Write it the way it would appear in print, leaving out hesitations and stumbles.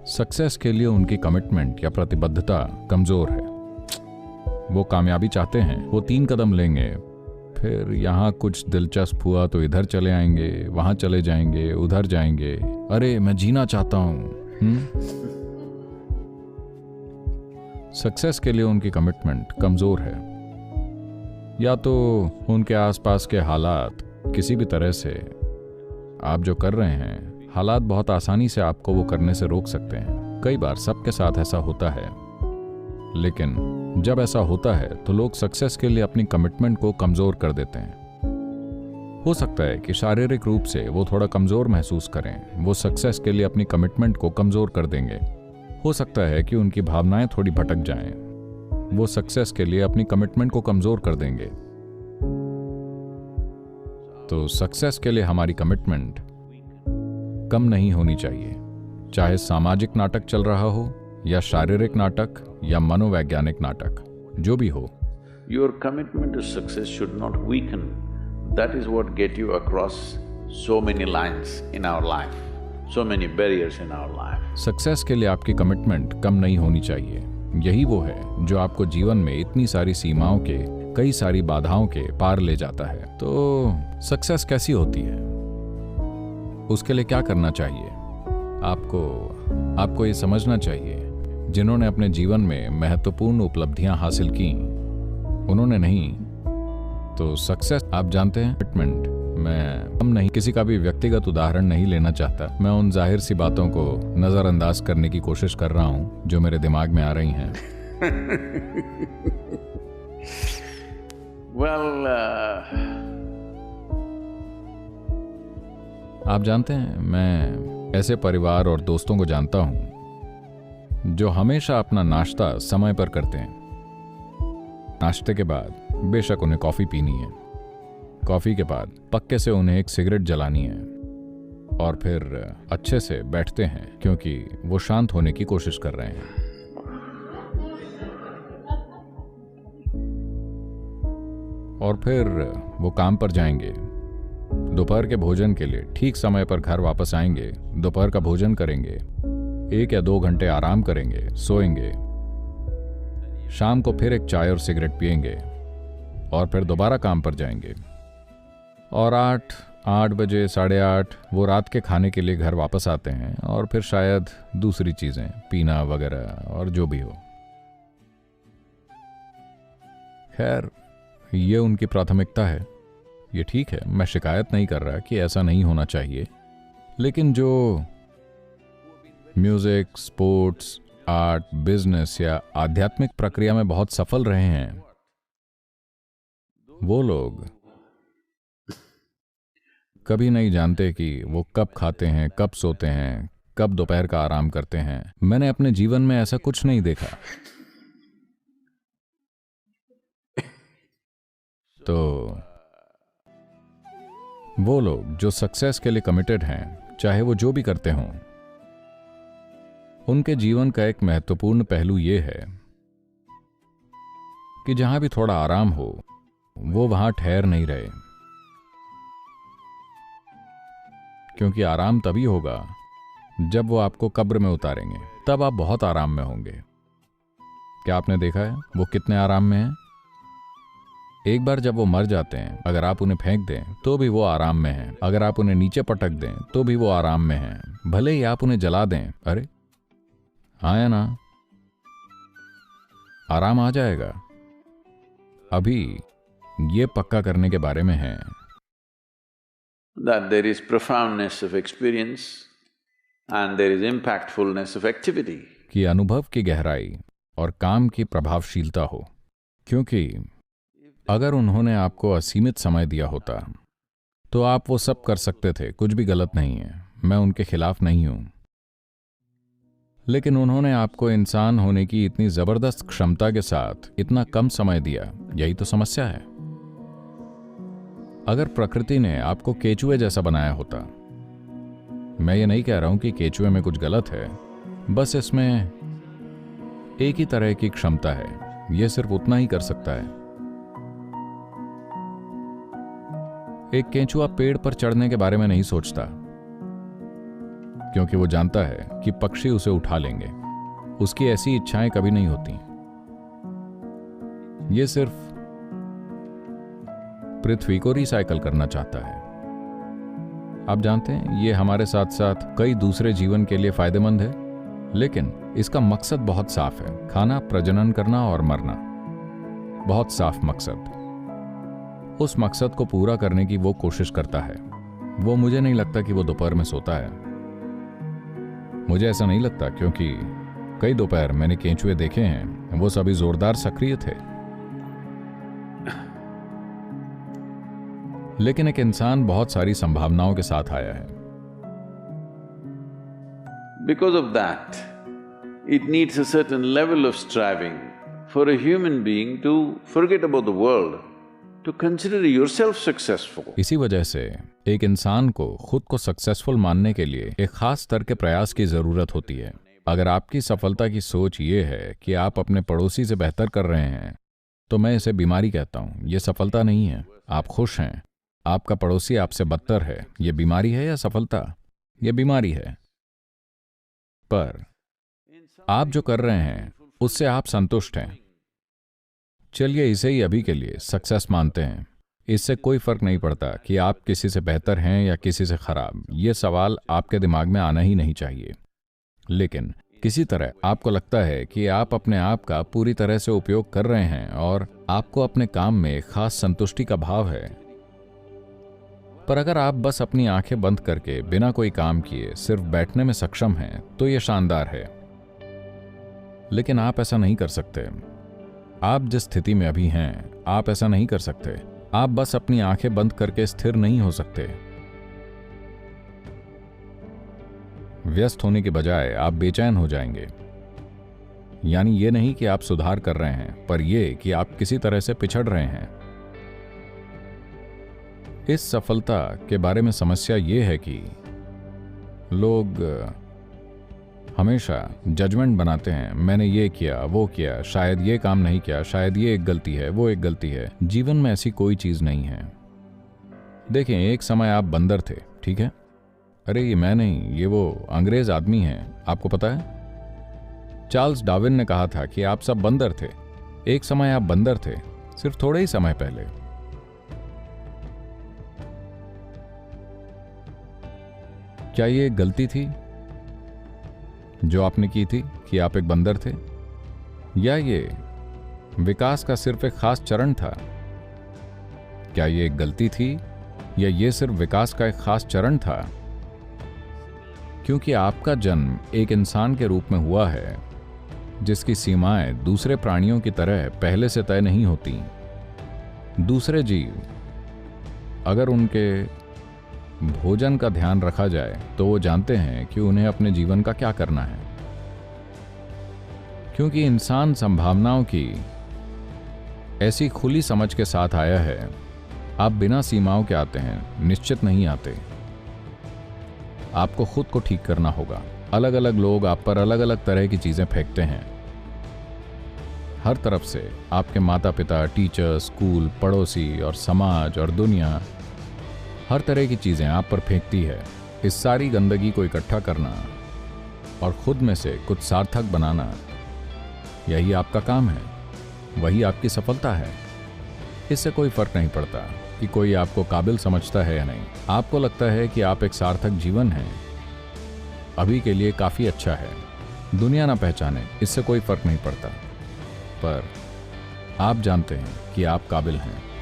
Success के लिए उनकी कमिटमेंट या प्रतिबद्धता कमजोर है। वो कामयाबी चाहते हैं, वो 3 कदम लेंगे, फिर यहाँ कुछ दिलचस्प हुआ तो इधर चले आएंगे, वहां चले जाएंगे, उधर जाएंगे। अरे मैं जीना चाहता हूं। सक्सेस के लिए उनकी कमिटमेंट कमजोर है। या तो उनके आसपास के हालात किसी भी तरह से, आप जो कर रहे हैं हालात बहुत आसानी से आपको वो करने से रोक सकते हैं। कई बार सबके साथ ऐसा होता है, लेकिन जब ऐसा होता है तो लोग सक्सेस के लिए अपनी कमिटमेंट को कमजोर कर देते हैं। हो सकता है कि शारीरिक रूप से वो थोड़ा कमजोर महसूस करें, वो सक्सेस के लिए अपनी कमिटमेंट को कमजोर कर देंगे। हो सकता है कि उनकी भावनाएं थोड़ी भटक जाएं, वो सक्सेस के लिए अपनी कमिटमेंट को कमजोर कर देंगे। तो सक्सेस के लिए हमारी कमिटमेंट कम नहीं होनी चाहिए, चाहे सामाजिक नाटक चल रहा हो या शारीरिक नाटक या मनोवैज्ञानिक नाटक, जो भी हो। Your commitment to success should not weaken. That is what get you across so many lines in our life, so many barriers in our life. Success के लिए आपकी कमिटमेंट कम नहीं होनी चाहिए। यही वो है जो आपको जीवन में इतनी सारी सीमाओं के, कई सारी बाधाओं के पार ले जाता है। तो सक्सेस कैसी होती है, उसके लिए क्या करना चाहिए? आपको ये समझना चाहिए, जिन्होंने अपने जीवन में महत्वपूर्ण उपलब्धियां हासिल की, उन्होंने नहीं। तो सक्सेस आप जानते हैं, कमिटमेंट। मैं हम नहीं, किसी का भी व्यक्तिगत उदाहरण नहीं लेना चाहता। मैं उन जाहिर सी बातों को नजरअंदाज करने की कोशिश कर रहा हूं जो मेरे दिमाग में आ रही हैं। Well, आप जानते हैं, मैं ऐसे परिवार और दोस्तों को जानता हूं जो हमेशा अपना नाश्ता समय पर करते हैं। नाश्ते के बाद बेशक उन्हें कॉफी पीनी है, कॉफी के बाद पक्के से उन्हें एक सिगरेट जलानी है, और फिर अच्छे से बैठते हैं क्योंकि वो शांत होने की कोशिश कर रहे हैं। और फिर वो काम पर जाएंगे, दोपहर के भोजन के लिए ठीक समय पर घर वापस आएंगे, दोपहर का भोजन करेंगे, 1 या 2 घंटे आराम करेंगे, सोएंगे, शाम को फिर एक चाय और सिगरेट पिएंगे, और फिर दोबारा काम पर जाएंगे, और 8 बजे, 8:30 वो रात के खाने के लिए घर वापस आते हैं, और फिर शायद दूसरी चीजें, पीना वगैरह और जो भी हो। खैर, ये उनकी प्राथमिकता है, ये ठीक है। मैं शिकायत नहीं कर रहा कि ऐसा नहीं होना चाहिए, लेकिन जो म्यूजिक, स्पोर्ट्स, आर्ट, बिजनेस या आध्यात्मिक प्रक्रिया में बहुत सफल रहे हैं, वो लोग कभी नहीं जानते कि वो कब खाते हैं, कब सोते हैं, कब दोपहर का आराम करते हैं। मैंने अपने जीवन में ऐसा कुछ नहीं देखा। तो वो लोग जो सक्सेस के लिए कमिटेड हैं, चाहे वो जो भी करते हों, उनके जीवन का एक महत्वपूर्ण पहलू ये है कि जहां भी थोड़ा आराम हो, वो वहां ठहर नहीं रहे, क्योंकि आराम तभी होगा जब वो आपको कब्र में उतारेंगे, तब आप बहुत आराम में होंगे। क्या आपने देखा है वो कितने आराम में हैं? एक बार जब वो मर जाते हैं, अगर आप उन्हें फेंक दें तो भी वो आराम में हैं, अगर आप उन्हें नीचे पटक दें तो भी वो आराम में हैं, भले ही आप उन्हें जला दें। अरे हाँ या ना, आराम आ जाएगा। अभी ये पक्का करने के बारे में है that there is profoundness of experience and there is impactfulness of activity. कि अनुभव की गहराई और काम की प्रभावशीलता हो, क्योंकि अगर उन्होंने आपको असीमित समय दिया होता तो आप वो सब कर सकते थे, कुछ भी गलत नहीं है, मैं उनके खिलाफ नहीं हूं। लेकिन उन्होंने आपको इंसान होने की इतनी जबरदस्त क्षमता के साथ इतना कम समय दिया, यही तो समस्या है। अगर प्रकृति ने आपको केचुए जैसा बनाया होता, मैं ये नहीं कह रहा हूं कि केचुए में कुछ गलत है, बस इसमें एक ही तरह की क्षमता है, यह सिर्फ उतना ही कर सकता है। एक केंचुआ पेड़ पर चढ़ने के बारे में नहीं सोचता, क्योंकि वो जानता है कि पक्षी उसे उठा लेंगे। उसकी ऐसी इच्छाएं कभी नहीं होती। ये सिर्फ पृथ्वी को रिसाइकल करना चाहता है। आप जानते हैं, ये हमारे साथ साथ कई दूसरे जीवन के लिए फायदेमंद है, लेकिन इसका मकसद बहुत साफ है, खाना, प्रजनन करना और मरना। बहुत साफ मकसद। उस मकसद को पूरा करने की वो कोशिश करता है। वो मुझे नहीं लगता कि वो दोपहर में सोता है। मुझे ऐसा नहीं लगता, क्योंकि कई दोपहर मैंने केंचुए देखे हैं, वो सभी जोरदार सक्रिय थे। लेकिन एक इंसान बहुत सारी संभावनाओं के साथ आया है। Because of that, it needs a certain level of striving for a human being to forget about the world, to consider yourself successful. इसी वजह से एक इंसान को खुद को सक्सेसफुल मानने के लिए एक खास स्तर के प्रयास की जरूरत होती है। अगर आपकी सफलता की सोच ये है कि आप अपने पड़ोसी से बेहतर कर रहे हैं, तो मैं इसे बीमारी कहता हूं। यह सफलता नहीं है। आप खुश हैं, आपका पड़ोसी आपसे बदतर है। यह बीमारी है या सफलता? यह बीमारी है। पर आप जो कर रहे हैं उससे आप संतुष्ट हैं। चलिए इसे ही अभी के लिए सक्सेस मानते हैं। इससे कोई फर्क नहीं पड़ता कि आप किसी से बेहतर हैं या किसी से खराब। यह सवाल आपके दिमाग में आना ही नहीं चाहिए। लेकिन किसी तरह आपको लगता है कि आप अपने आप का पूरी तरह से उपयोग कर रहे हैं और आपको अपने काम में एक खास संतुष्टि का भाव है। पर अगर आप बस अपनी आंखें बंद करके बिना कोई काम किए सिर्फ बैठने में सक्षम हैं, तो यह शानदार है। लेकिन आप ऐसा नहीं कर सकते। आप जिस स्थिति में अभी हैं, आप ऐसा नहीं कर सकते। आप बस अपनी आंखें बंद करके स्थिर नहीं हो सकते। व्यस्त होने के बजाय आप बेचैन हो जाएंगे। यानी ये नहीं कि आप सुधार कर रहे हैं, पर यह कि आप किसी तरह से पिछड़ रहे हैं। इस सफलता के बारे में समस्या ये है कि लोग हमेशा जजमेंट बनाते हैं। मैंने ये किया, वो किया, शायद ये काम नहीं किया, शायद ये एक गलती है, वो एक गलती है। जीवन में ऐसी कोई चीज नहीं है। देखें, एक समय आप बंदर थे, ठीक है? अरे ये मैं नहीं, ये वो अंग्रेज आदमी हैं। आपको पता है, चार्ल्स डार्विन ने कहा था कि आप सब बंदर थे। एक समय आप बंदर थे, सिर्फ थोड़े ही समय पहले। क्या ये एक गलती थी जो आपने की थी कि आप एक बंदर थे, या ये विकास का सिर्फ एक खास चरण था? क्या ये एक गलती थी या ये सिर्फ विकास का एक खास चरण था? क्योंकि आपका जन्म एक इंसान के रूप में हुआ है जिसकी सीमाएं दूसरे प्राणियों की तरह पहले से तय नहीं होती। दूसरे जीव अगर उनके भोजन का ध्यान रखा जाए तो वो जानते हैं कि उन्हें अपने जीवन का क्या करना है। क्योंकि इंसान संभावनाओं की ऐसी खुली समझ के साथ आया है। आप बिना सीमाओं के आते हैं, निश्चित नहीं आते। आपको खुद को ठीक करना होगा। अलग अलग लोग आप पर अलग अलग तरह की चीजें फेंकते हैं। हर तरफ से आपके माता पिता, टीचर, स्कूल, पड़ोसी और समाज और दुनिया, हर तरह की चीजें आप पर फेंकती है। इस सारी गंदगी को इकट्ठा करना और खुद में से कुछ सार्थक बनाना, यही आपका काम है। वही आपकी सफलता है। इससे कोई फर्क नहीं पड़ता कि कोई आपको काबिल समझता है या नहीं। आपको लगता है कि आप एक सार्थक जीवन हैं, अभी के लिए काफी अच्छा है। दुनिया ना पहचाने, इससे कोई फर्क नहीं पड़ता। पर आप जानते हैं कि आप काबिल हैं।